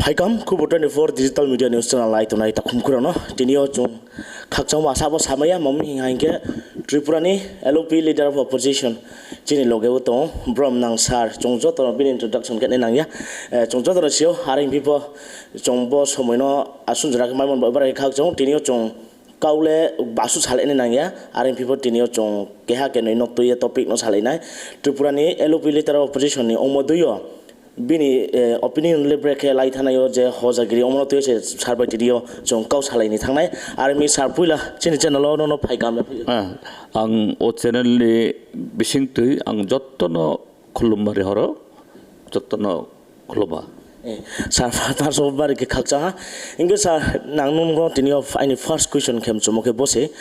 Haikam kubu 24 digital media news channel lai tunai takum kurano tinio chung khakchang ma sabo samaya mom hingainge Tripura ni LOP leader of opposition chini loge uto brom nang sar chungjo to bin introduction ken nang ya chungjo to sio haring pipo chongbo somoino asun jara mai mon babar khakchang tinio chung kaule basu sale nang ya haring pipo tinio chung keha ken no to ye topic no sale nai Tripura ni LOP leader of opposition ni omoduyo bini opinion libre ke lai thanayo je hojagiri omno to se sarbai tidio jong kau salai ni thangnai army sarpuila chini channel no phaikam ang o channel le bising tu ang jottono khulumari horo jottono khuluba sar fatar so bar ke khakcha inge sar nangnum go tinio any first question kem chomoke bose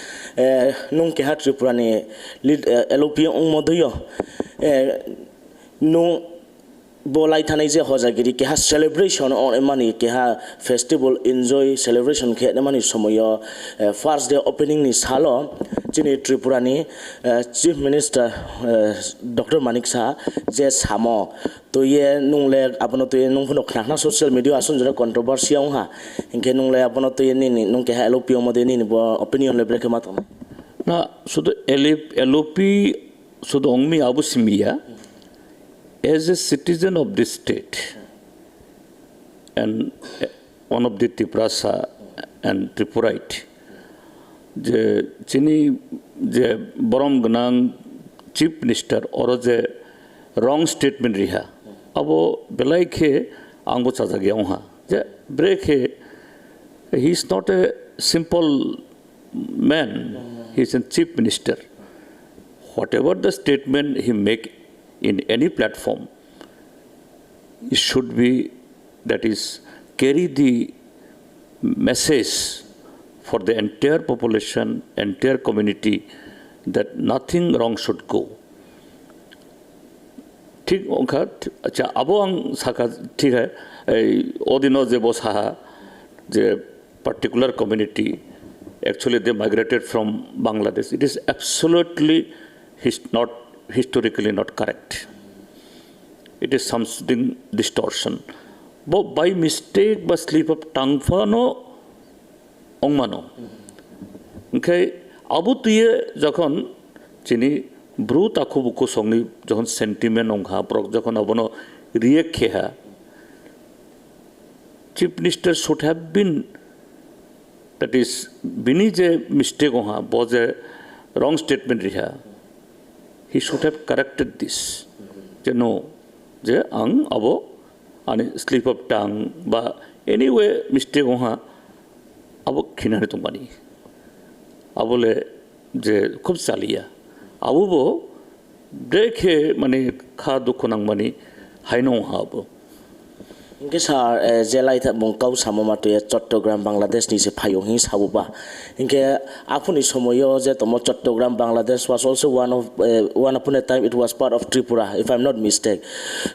nung ke hat Tripura ni lead LOP ongmodoyo nung bolai thanai je hojagiri ke ha celebration on mani ke ha festival enjoy celebration ke mani somoyo first day opening ni salo chini Tripura ni chief minister Dr. Manik Saha je samo to ye nungle apono to ye nungphono khna social media asun jora controversy ong ha inke nungle apono to ye ni nung ke ha LOP omode ni opinion level ke matom na sudo LOP sudo ongmi abu simia as a citizen of this state and one of the Triprasa and Tripurite, the chini the borom gnang chief minister or the wrong statement riha. Abo belai ke angbo chaja gya ha. The break he is not a simple man. He is a chief minister. Whatever the statement he make in any platform, it should be, that is, carry the message for the entire population, entire community, that nothing wrong should go. ठीक ओंखा अच्छा अब अंग साका ठीक है ओदिनो जे बोस हा जे particular community actually they migrated from Bangladesh. It is absolutely not historically not correct. It is something distortion. But by mistake, by slip of tongue, fano ongmano. Okay, abu tuye jakon chini brut akubuku songni jakon sentiment ongha prok jakon abono react keha. Chief Minister should have been, that is, bini je mistake ongha was a wrong statement riha. He should have corrected this. Je no, je ang abo, ani slip of tongue, ba anyway mistake oha, abo kinari tumbani. Abo le je khub saliya. Abo bo break he mani kha dukhonang mani haino oha abo. Inke sar jelai tha bongkau samoma to ye Chattogram Bangladesh ni se phayong hi sabuba inke apuni somoyo je tomo Chattogram Bangladesh was also one upon a time it was part of Tripura if I'm not mistaken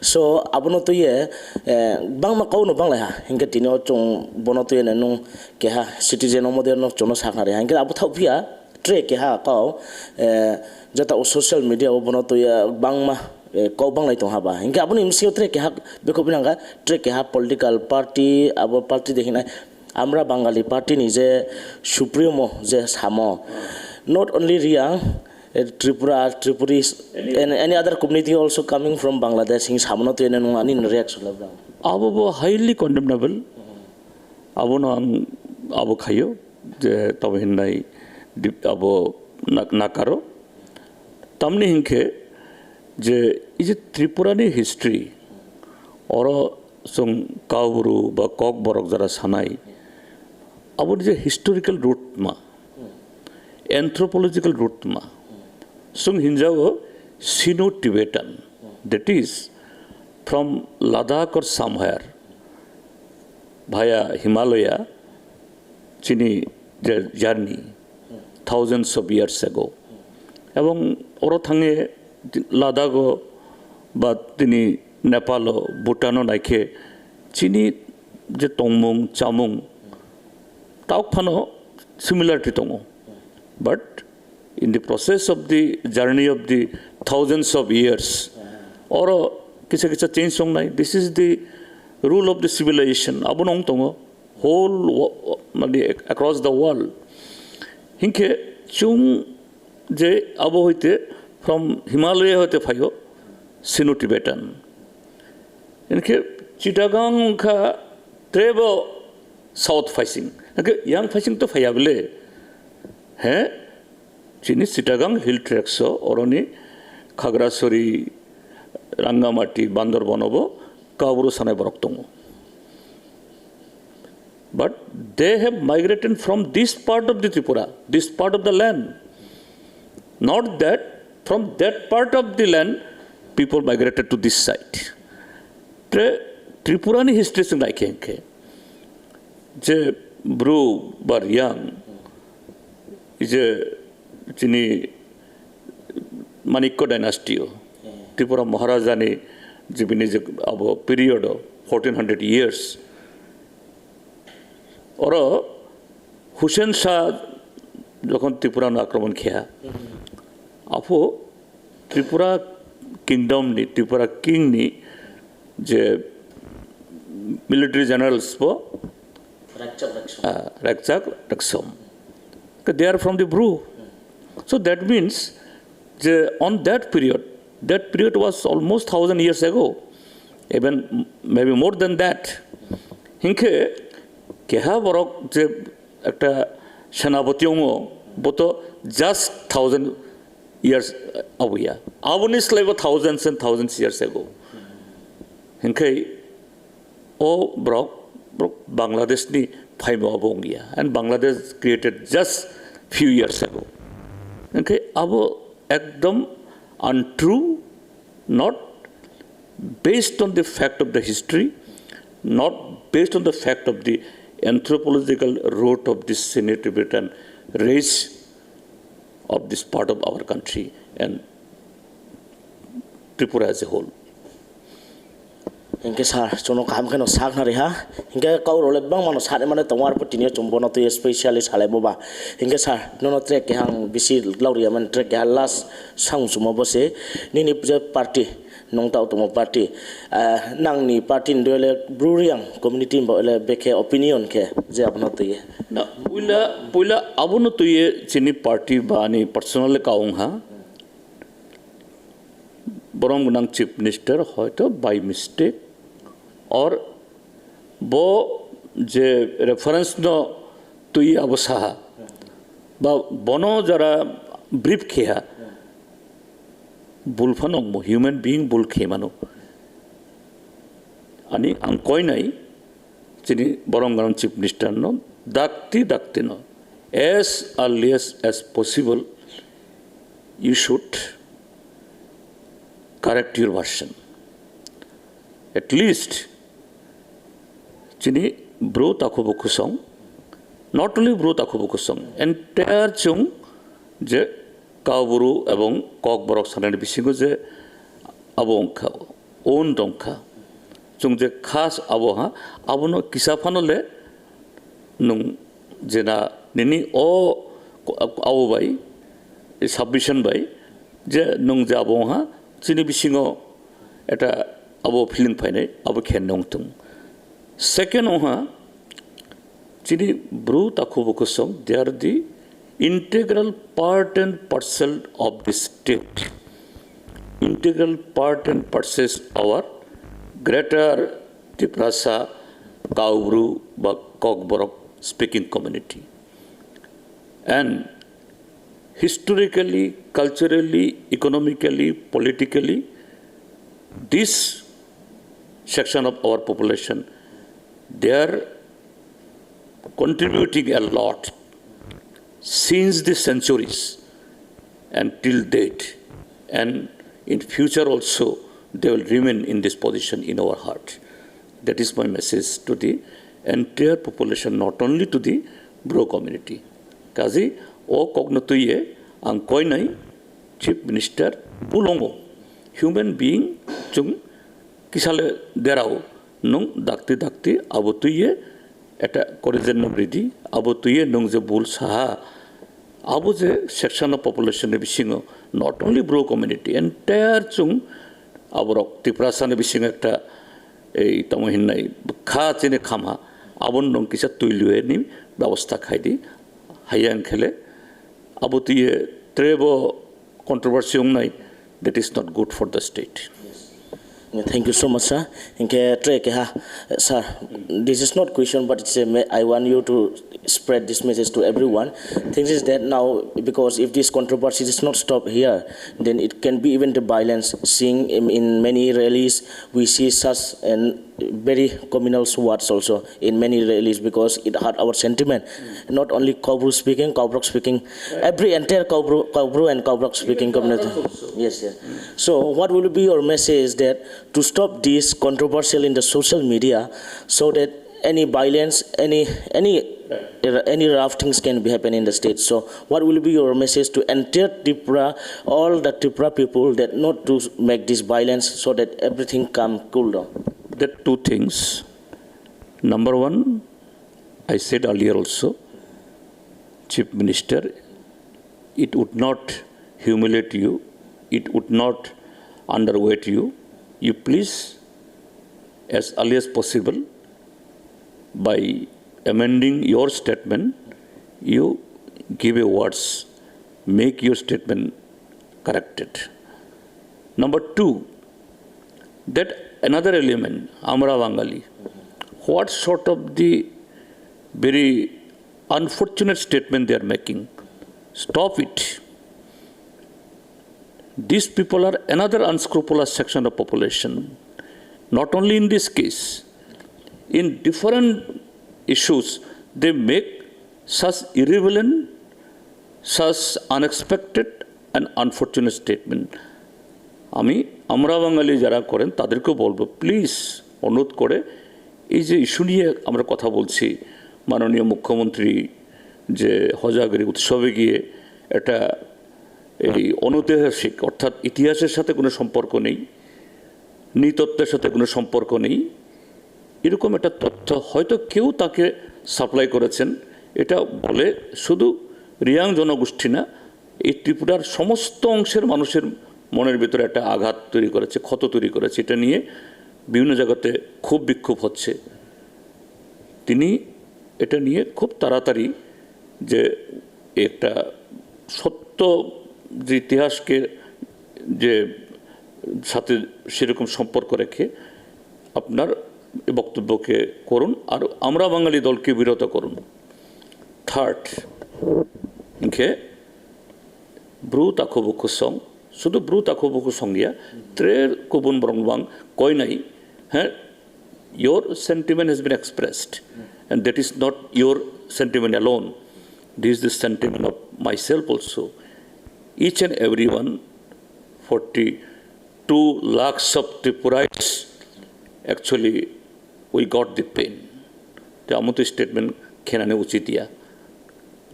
so abuno to ye bangma kau no bangla ha inke tino chung bono to ye nung ke ha citizen omode no chono sakare inke abu thau pia tre ke ha kau jata social media bono to ye bangma kau bang lai tong haba hingga abun imsio tre ke hak beko binanga tre ke hak political party abo party dekhina amra bangali party ni je supremo je samo not only ria Tripuris and any other community also coming from Bangladesh hing samno to enen ani reaction labra abo highly condemnable abo no abo khayo je to hinnai abo nakaro tamni hingke je is Tripura ni history or some kauru ba kok borok jara sanai about je historical root ma anthropological root ma sung hinjao Sino-Tibetan that is from Ladakh or somewhere via Himalaya chini journey thousands of years ago ebong oro thange Ladakh ba tini Nepal Bhutan naike chini je tongmung chamung tauk phano similarity tongo but in the process of the journey of the thousands of years or kisa change song nai this is the rule of the civilization abo nong tongo whole across the world hinke chung je abo hoite from Himalaya hoite phayo Sino-Tibetan hinke Chittagong kha trebo south facing hinke yang facing to phayable he chini Chittagong hill tracks oroni Khagrasori Rangamati Bandarbonobo Kaaburu Sanai Boroktongo. But they have migrated from this part of the Tripura, this part of the land. Not that from that part of the land people migrated to this side. Tripura ni history sing like henke. Je Bru bar young is a chini Manikko dynasty. Tripura Maharajani Jibini abo period of 1400 years. Or Hussein Shah যখন ত্রিপুরা আক্রমণ খেয়া আপো Tripura kingdom নি Tripura king নি যে military generals পো Rakchak Raksom. They are from the Bru. So that means on that period was almost 1,000 years ago, even maybe more than that. Hinke keha borok je ekta senapatiyongo boto just 1,000 years ago. Abonis like 1,000s and 1,000s years ago. Hinke o borok Bangladesh ni phaimo abongia, and Bangladesh created just few years ago. Okay, abo ekdom untrue, not based on the fact of the history, not based on the fact of the anthropological root of this Sino-Tibetan race of this part of our country and Tripura as a whole. Inke sar chono kam keno sak na reha inke kau role bang mano sare mane tongwar putinio chombono to specialist hale boba inke sar nono trek ke hang bisi lauria man trek ke last sang sumo bose nini je party nong tau tomo party nang ni party ndole bruriang community mbole beke opinion ke je apno to ye na puila abuno to ye chini party ba ani personal kaung ha borong nang chief minister hoyto by mistake or bo je reference no tui abasaha ba bono jara brief khia bulfanong mo human being bul khemano ani angkoi nai chini borongaron chief minister no dakti no as earliest as possible you should correct your version. At least chini bro takubukusong, not only bro takubukusong, entire chung je Kaaburu ebong Kokborok sanani bisingo je abongka on dongka chung je khas abo ha abono kisafano le nung jena nini o abo bai submission bai je nung je abong ha chini bisingo eta abo feeling paine abo khen nong tung second oha chini bru takubukusong they are the integral part and parcel of the state, integral part and parcel of our greater Tiprasa, Kaaburu, Kokborok speaking community. And historically, culturally, economically, politically, this section of our population, they are contributing a lot since the centuries and till date, and in future also they will remain in this position in our heart. That is my message to the entire population, not only to the Bro community. Kazi o kognotuye ang koi nai chief minister bulongo human being chung kisale derao nung dakti abutuye eta korijen bridi abutuye nung je bul saha abu je section of population bisingo not only Bro community entire chung aborok Tiprasa ne bisingo eta এই তমহিনাই খা চিনে খামা আবন নং কিসা তুইলুয়ে নি ব্যবস্থা খাইদি হাইয়াং খেলে আবুতিয়ে ট্রেব controversy নাই that is not good for the state. Thank you so much, sir. Sir, this is not question, but I want you to spread this message to everyone. Thing is that now, because if this controversy is not stopped here, then it can be even the violence. Seeing in many rallies, we see such and very communal words also in many rallies because it hurt our sentiment. Not only Kaubrok speaking, every entire Kaubru and Kaubrok speaking community. Yes, yes. So, what will be your message that to stop this controversial in the social media, so that any violence, any rough things can be happen in the state? So, what will be your message to entire Tripura, all the Tripura people, that not to make this violence, so that everything come cool down? There are two things. Number one, I said earlier also, Chief Minister, it would not humiliate you, it would not underweight you. You please, as early as possible, by amending your statement, you give a words, make your statement corrected. Number two, that another element, Amra Bangali, what sort of the very unfortunate statement they are making? Stop it. These people are another unscrupulous section of population. Not only in this case, in different issues, they make such irrelevant, such unexpected and unfortunate statement. আমি আমরা বাঙালি যারা করেন তাদেরকেও বলবো, please অনুরোধ করে এই যে ইস্যু নিয়ে আমরা কথা বলছি, মাননীয় মুখ্যমন্ত্রী যে হজাগরি উৎসবে গিয়ে এটা এই অনৈতিহাসিক অর্থাৎ ইতিহাসের সাথে কোনো সম্পর্ক নেই, নৃতত্ত্বের সাথে কোনো সম্পর্ক নেই, এরকম একটা তথ্য হয়তো কেউ তাকে সাপ্লাই করেছেন, এটা বলে শুধু রিয়াং জনগোষ্ঠী না, এই ত্রিপুরার সমস্ত অংশের মানুষের মনের ভিতরে একটা আঘাত তৈরি করেছে, ক্ষত তৈরি করেছে। এটা নিয়ে বিভিন্ন জায়গাতে খুব বিক্ষোভ হচ্ছে। তিনি এটা নিয়ে খুব তাড়াতাড়ি যে একটা সত্য যে ইতিহাসকে যে সাথে সেরকম সম্পর্ক রেখে আপনার বক্তব্যকে করুন, আর আমরা বাঙালি দলকে বিরত করুন। থার্ড, ব্রু তাকোবুকু সং, শুধু ব্রু তাকোবুকু সঙ্গিয়া ত্রের কুবুন ব্রংবাং কয় নাই, হ্যাঁ, your sentiment has been expressed, and that is not your sentiment alone. This is the sentiment of myself also. Each and everyone, 42 lakhs of Tripurites, actually, we got the pain. The amut statement khenane uchitiya.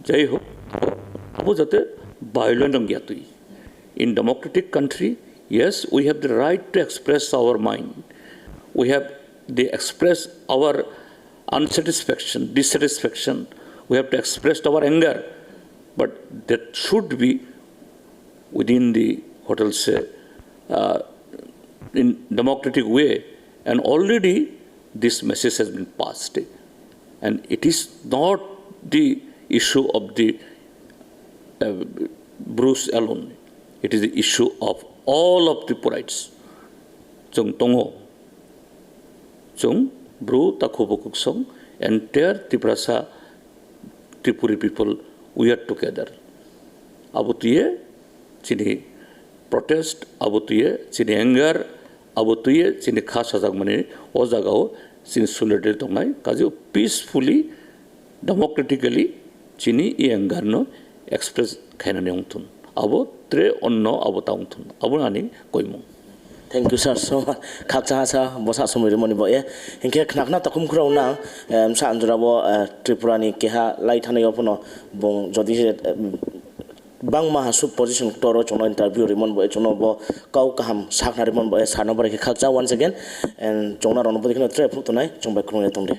Jai ho, abo jate violent ngia tui. In democratic country, yes, we have the right to express our mind. We have they express our unsatisfaction, dissatisfaction. We have to express our anger, but that should be within the what I'll say in democratic way. And already this message has been passed, and it is not the issue of the Bruce alone. It is the issue of all of the Tripurites. Chung tongo. Chung Bru Takobukuk Song, entire Triprasa Tripuri people, we are together. Abutiye chini protest, abutiye chini anger, abutiye chini khas hazagmani o jagao chini solidarity tongnai kaje peacefully, democratically chini I anger no express khaina neungthun. Abo tre onno abota ungthun. Abo ani koimung. Thank you, sir. So, kakcha sa bosa sumiri moni bo e. Inke knakna takum krau na sa anjurabo Tripura ni keha lai thane yopono bong jodi bang mahasu position toro chono interview rimon bo chono bo kau kaham sakna rimon bo sarno bare kakcha once again and chona rono bo dikna tre phutunai chongbai krone tongde.